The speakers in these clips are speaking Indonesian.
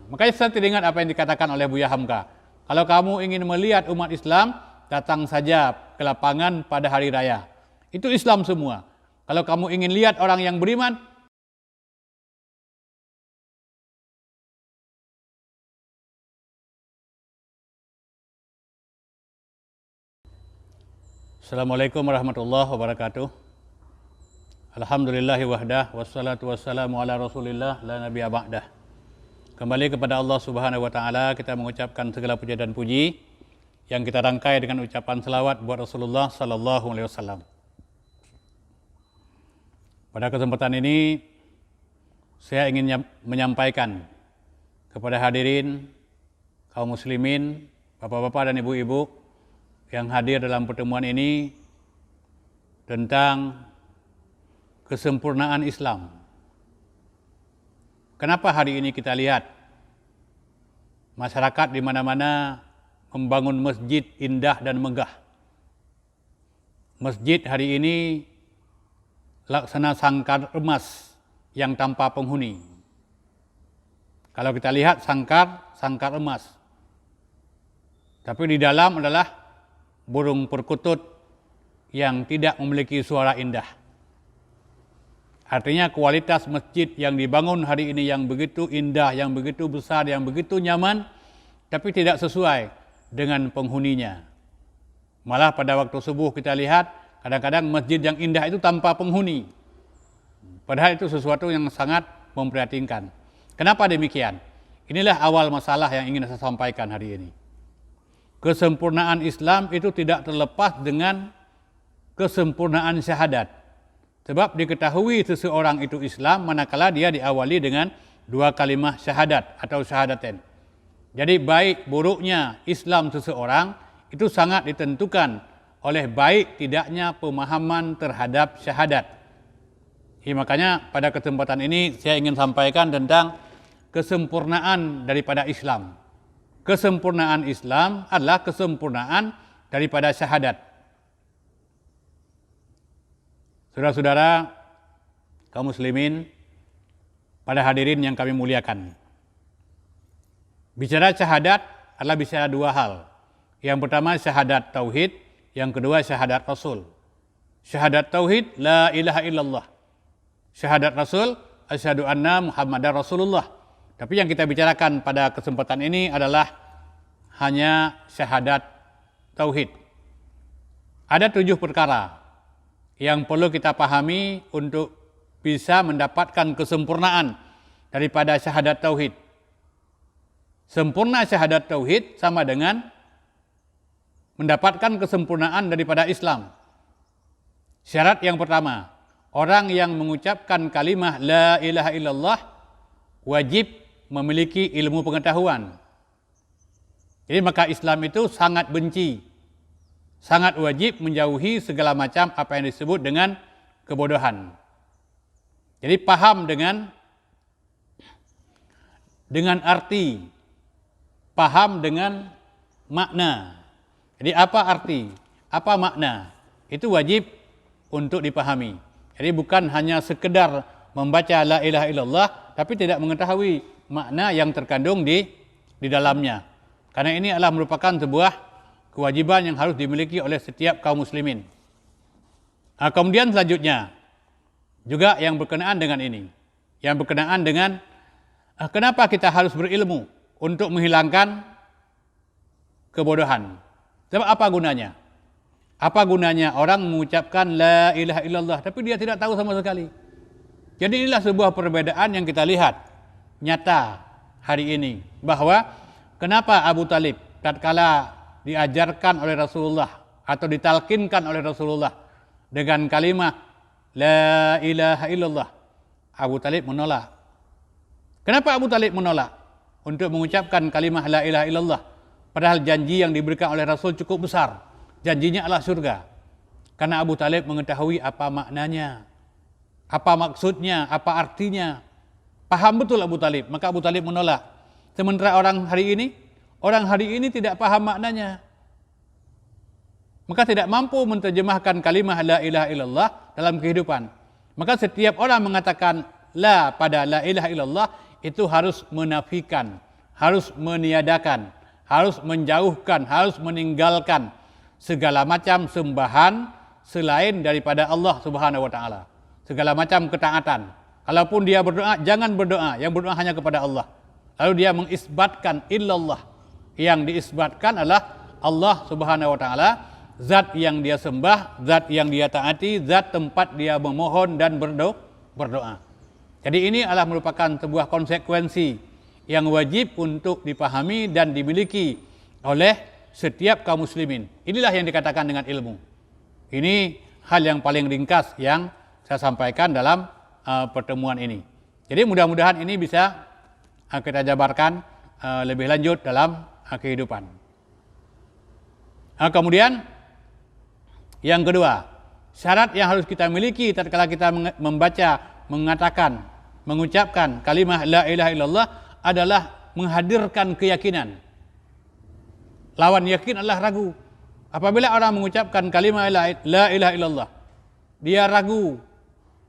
Makanya saya teringat apa yang dikatakan oleh Buya Hamka. Kalau kamu ingin melihat umat Islam, datang saja ke lapangan pada hari raya. Itu Islam semua. Kalau kamu ingin lihat orang yang beriman, Assalamualaikum warahmatullahi wabarakatuh. Alhamdulillahi wahdah, wassalatu wassalamu ala rasulillah, la nabiyya ba'dah. Kembali kepada Allah subhanahu wa ta'ala, kita mengucapkan segala puja dan puji yang kita rangkai dengan ucapan selawat buat Rasulullah sallallahu alaihi wasallam. Pada kesempatan ini, saya ingin menyampaikan kepada hadirin, kaum muslimin, bapak-bapak dan ibu-ibu yang hadir dalam pertemuan ini tentang kesempurnaan Islam. Kenapa hari ini kita lihat masyarakat di mana-mana membangun masjid indah dan megah. Masjid hari ini laksana sangkar emas yang tanpa penghuni. Kalau kita lihat sangkar emas. Tapi di dalam adalah burung perkutut yang tidak memiliki suara indah. Artinya kualitas masjid yang dibangun hari ini yang begitu indah, yang begitu besar, yang begitu nyaman, tapi tidak sesuai dengan penghuninya. Malah pada waktu subuh kita lihat, kadang-kadang masjid yang indah itu tanpa penghuni. Padahal itu sesuatu yang sangat memprihatinkan. Kenapa demikian? Inilah awal masalah yang ingin saya sampaikan hari ini. Kesempurnaan Islam itu tidak terlepas dengan kesempurnaan syahadat. Sebab diketahui seseorang itu Islam manakala dia diawali dengan dua kalimah syahadat atau syahadaten. Jadi baik buruknya Islam seseorang itu sangat ditentukan oleh baik tidaknya pemahaman terhadap syahadat. Makanya pada kesempatan ini saya ingin sampaikan tentang kesempurnaan daripada Islam. Kesempurnaan Islam adalah kesempurnaan daripada syahadat. Saudara-saudara kaum muslimin, pada hadirin yang kami muliakan. Bicara syahadat adalah bicara dua hal. Yang pertama syahadat tauhid, yang kedua syahadat rasul. Syahadat tauhid, la ilaha illallah. Syahadat rasul, asyhadu anna Muhammadar Rasulullah. Tapi yang kita bicarakan pada kesempatan ini adalah hanya syahadat tauhid. Ada 7 perkara yang perlu kita pahami untuk bisa mendapatkan kesempurnaan daripada syahadat tauhid. Sempurna syahadat tauhid sama dengan mendapatkan kesempurnaan daripada Islam. Syarat yang pertama, orang yang mengucapkan kalimah la ilaha illallah wajib memiliki ilmu pengetahuan. Jadi maka Islam itu sangat benci, sangat wajib menjauhi segala macam apa yang disebut dengan kebodohan. Jadi paham dengan arti, paham dengan makna. Jadi apa arti, apa makna, itu wajib untuk dipahami. Jadi bukan hanya sekedar membaca la ilaha illallah tapi tidak mengetahui makna yang terkandung di dalamnya. Karena ini adalah merupakan sebuah kewajiban yang harus dimiliki oleh setiap kaum muslimin. Kemudian selanjutnya juga yang berkenaan dengan ini, yang berkenaan dengan kenapa kita harus berilmu untuk menghilangkan kebodohan. Sebab apa gunanya? Apa gunanya orang mengucapkan la ilaha illallah tapi dia tidak tahu sama sekali. Jadi inilah sebuah perbedaan yang kita lihat nyata hari ini, bahwa kenapa Abu Talib tatkala diajarkan oleh Rasulullah atau ditalkinkan oleh Rasulullah dengan kalimat la ilaha illallah, Abu Talib menolak. Kenapa Abu Talib menolak untuk mengucapkan kalimat la ilaha illallah? Padahal janji yang diberikan oleh Rasul cukup besar. Janjinya adalah surga. Karena Abu Talib mengetahui apa maknanya, apa maksudnya, apa artinya. Paham betul Abu Talib, maka Abu Talib menolak. Sementara orang hari ini tidak paham maknanya. Maka tidak mampu menerjemahkan kalimah la ilaha illallah dalam kehidupan. Maka setiap orang mengatakan la pada la ilaha illallah itu harus menafikan, harus meniadakan, harus menjauhkan, harus meninggalkan segala macam sembahan selain daripada Allah Subhanahu wa taala. Segala macam ketaatan. Kalaupun dia berdoa, jangan berdoa, yang berdoa hanya kepada Allah. Lalu dia mengisbatkan illallah. Yang diisbatkan adalah Allah Subhanahu wa taala, zat yang dia sembah, zat yang dia taati, zat tempat dia memohon dan berdoa. Jadi ini adalah merupakan sebuah konsekuensi yang wajib untuk dipahami dan dimiliki oleh setiap kaum muslimin. Inilah yang dikatakan dengan ilmu. Ini hal yang paling ringkas yang saya sampaikan dalam pertemuan ini. Jadi mudah-mudahan ini bisa kita jabarkan lebih lanjut dalam kehidupan. Kemudian yang kedua, syarat yang harus kita miliki tatkala kita membaca, mengatakan, mengucapkan kalimah la ilaha illallah adalah menghadirkan keyakinan. Lawan yakin adalah ragu. Apabila orang mengucapkan kalimah la ilaha illallah, dia ragu,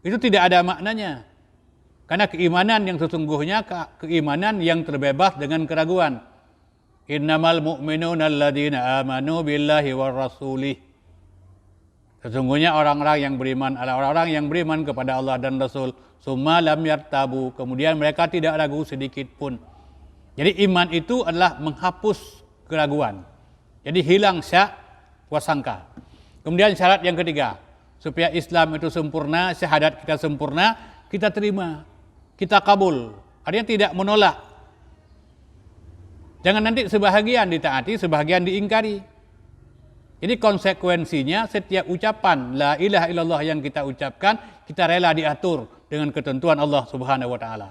itu tidak ada maknanya. Karena keimanan yang sesungguhnya keimanan yang terbebas dengan keraguan. Innamal mu'minuna alladzina amanu billahi war rasulih. Sesungguhnya orang-orang yang beriman adalah orang-orang yang beriman kepada Allah dan Rasul. Summa lam yartabu. Kemudian mereka tidak ragu sedikit pun. Jadi iman itu adalah menghapus keraguan. Jadi hilang syak wasangka. Kemudian syarat yang ketiga, supaya Islam itu sempurna, syahadat kita sempurna, kita terima, kita kabul. Artinya tidak menolak. Jangan nanti sebahagian ditaati, sebahagian diingkari. Jadi konsekuensinya setiap ucapan la ilaha illallah yang kita ucapkan, kita rela diatur dengan ketentuan Allah Subhanahu wa taala.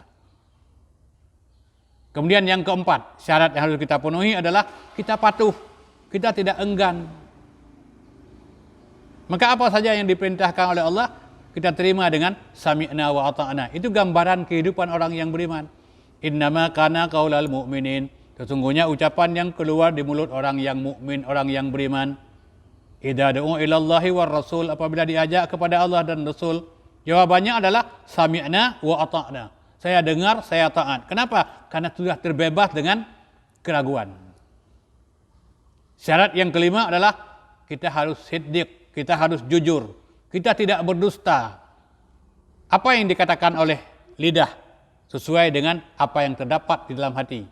Kemudian yang keempat, syarat yang harus kita penuhi adalah kita patuh, kita tidak enggan. Maka apa saja yang diperintahkan oleh Allah, kita terima dengan sami'na wa ata'na. Itu gambaran kehidupan orang yang beriman. Innama kana qaulal mu'minin. Sesungguhnya ucapan yang keluar di mulut orang yang mukmin, orang yang beriman. Idza du'u ilallahi war rasul, apabila diajak kepada Allah dan Rasul, jawabannya adalah sami'na wa ata'na. Saya dengar, saya taat. Kenapa? Karena sudah terbebas dengan keraguan. Syarat yang kelima adalah kita harus siddiq, kita harus jujur, kita tidak berdusta. Apa yang dikatakan oleh lidah sesuai dengan apa yang terdapat di dalam hati.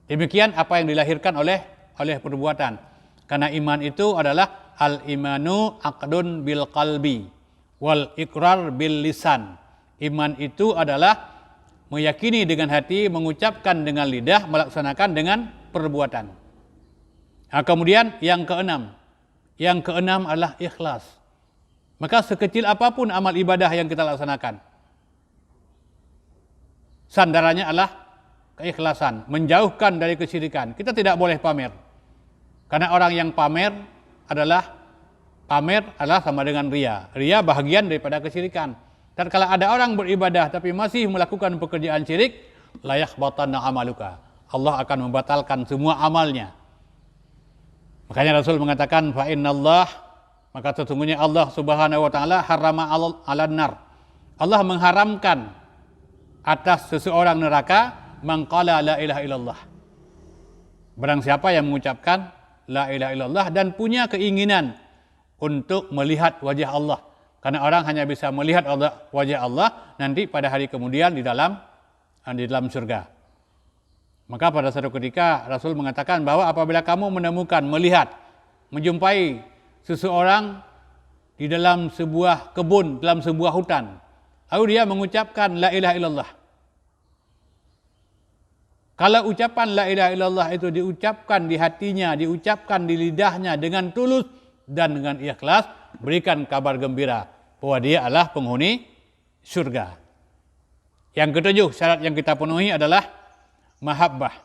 Demikian apa yang dilahirkan oleh perbuatan. Karena iman itu adalah al-imanu aqdun bil qalbi wal iqrar bil lisan. Iman itu adalah meyakini dengan hati, mengucapkan dengan lidah, melaksanakan dengan perbuatan. Nah, kemudian yang keenam adalah ikhlas. Maka sekecil apapun amal ibadah yang kita laksanakan, sandarannya adalah keikhlasan, menjauhkan dari kesyirikan. Kita tidak boleh pamer. Karena orang yang pamer adalah sama dengan ria. Ria bahagian daripada kesyirikan. Dan kalau ada orang beribadah tapi masih melakukan pekerjaan syirik, la yakhbatanna amaluka. Allah akan membatalkan semua amalnya. Makanya Rasul mengatakan fa innallah, maka sesungguhnya Allah Subhanahu wa taala harrama 'alan nar. Allah mengharamkan atas seseorang neraka man qala la ilaha illallah. Barang siapa yang mengucapkan la ilaha illallah dan punya keinginan untuk melihat wajah Allah. Karena orang hanya bisa melihat wajah Allah nanti pada hari kemudian di dalam surga. Maka pada suatu ketika Rasul mengatakan bahwa apabila kamu menemukan, melihat, menjumpai seseorang di dalam sebuah kebun, dalam sebuah hutan, lalu dia mengucapkan la ilaha illallah. Kalau ucapan la ilaha illallah itu diucapkan di hatinya, diucapkan di lidahnya dengan tulus dan dengan ikhlas, berikan kabar gembira bahwa dia adalah penghuni surga. Yang ketujuh, syarat yang kita penuhi adalah mahabbah.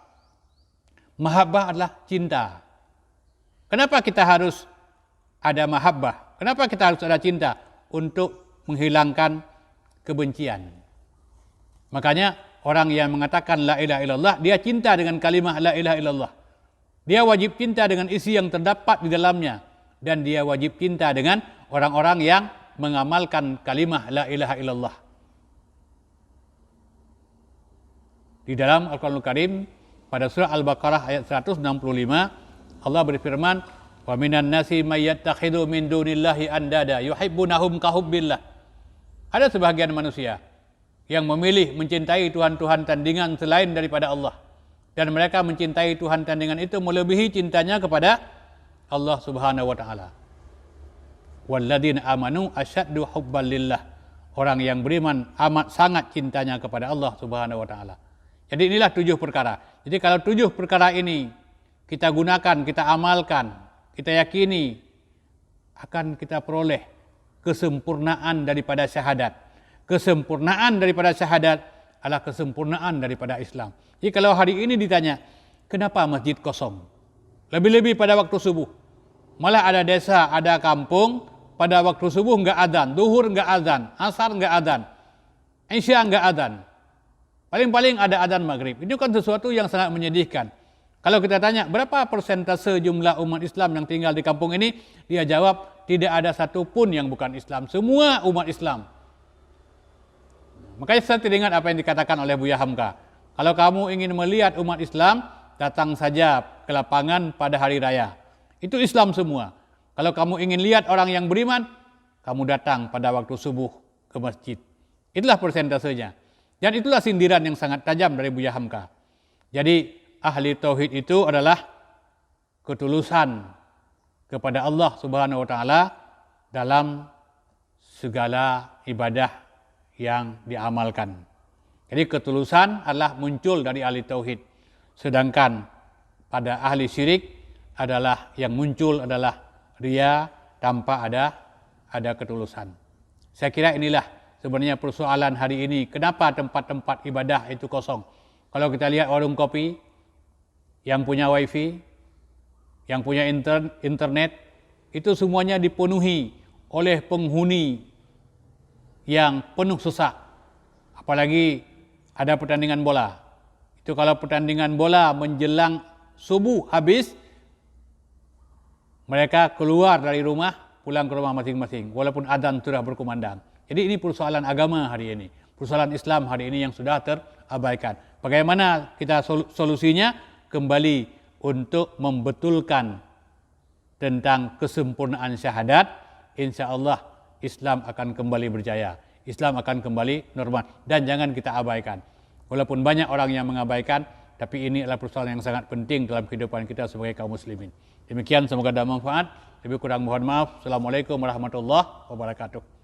Mahabbah adalah cinta. Kenapa kita harus ada mahabbah? Kenapa kita harus ada cinta? Untuk menghilangkan kebencian. Makanya orang yang mengatakan la ilaha illallah, dia cinta dengan kalimah la ilaha illallah. Dia wajib cinta dengan isi yang terdapat di dalamnya. Dan dia wajib cinta dengan orang-orang yang mengamalkan kalimah la ilaha illallah. Di dalam Al-Quranul Karim pada surah Al-Baqarah ayat 165 Allah berfirman, "Wa minan nasi may yattakhidhu min dunillahi andada yuhibbunahum kahubbillah." Ada sebahagian manusia yang memilih mencintai Tuhan-Tuhan tandingan selain daripada Allah, dan mereka mencintai Tuhan tandingan itu melebihi cintanya kepada Allah Subhanahu wa taala. Walladzina amanu asyaddu hubban lillah. Orang yang beriman amat sangat cintanya kepada Allah Subhanahu wa taala. Jadi inilah 7 perkara. Jadi kalau 7 perkara ini kita gunakan, kita amalkan, kita yakini, akan kita peroleh kesempurnaan daripada syahadat. Kesempurnaan daripada syahadat adalah kesempurnaan daripada Islam. Jadi kalau hari ini ditanya, kenapa masjid kosong? Lebih-lebih pada waktu subuh. Malah ada desa, ada kampung, pada waktu subuh enggak adzan, zuhur enggak adzan, asar enggak adzan, isya enggak adzan. Paling-paling ada adzan maghrib. Itu kan sesuatu yang sangat menyedihkan. Kalau kita tanya berapa persentase jumlah umat Islam yang tinggal di kampung ini, dia jawab tidak ada satu pun yang bukan Islam. Semua umat Islam. Makanya saya teringat apa yang dikatakan oleh Buya Hamka. Kalau kamu ingin melihat umat Islam, datang saja ke lapangan pada hari raya. Itu Islam semua. Kalau kamu ingin lihat orang yang beriman, kamu datang pada waktu subuh ke masjid. Itulah persentasenya. Dan itulah sindiran yang sangat tajam dari Buya Hamka. Jadi ahli tauhid itu adalah ketulusan kepada Allah Subhanahu wa taala dalam segala ibadah yang diamalkan. Jadi ketulusan adalah muncul dari ahli tauhid. Sedangkan pada ahli syirik adalah yang muncul adalah riya tanpa ada ketulusan. Saya kira inilah sebenarnya persoalan hari ini. Kenapa tempat-tempat ibadah itu kosong? Kalau kita lihat warung kopi yang punya wifi, yang punya internet, itu semuanya dipenuhi oleh penghuni yang penuh sesak. Apalagi ada pertandingan bola. Itu kalau pertandingan bola menjelang subuh habis, mereka keluar dari rumah, pulang ke rumah masing-masing, walaupun adzan sudah berkumandang. Jadi ini persoalan agama hari ini, persoalan Islam hari ini yang sudah terabaikan. Bagaimana kita solusinya? Kembali untuk membetulkan tentang kesempurnaan syahadat, insya Allah Islam akan kembali berjaya, Islam akan kembali normal, dan jangan kita abaikan. Walaupun banyak orang yang mengabaikan, tapi ini adalah persoalan yang sangat penting dalam kehidupan kita sebagai kaum muslimin. Demikian, semoga ada manfaat. Lebih kurang mohon maaf. Assalamualaikum warahmatullahi wabarakatuh.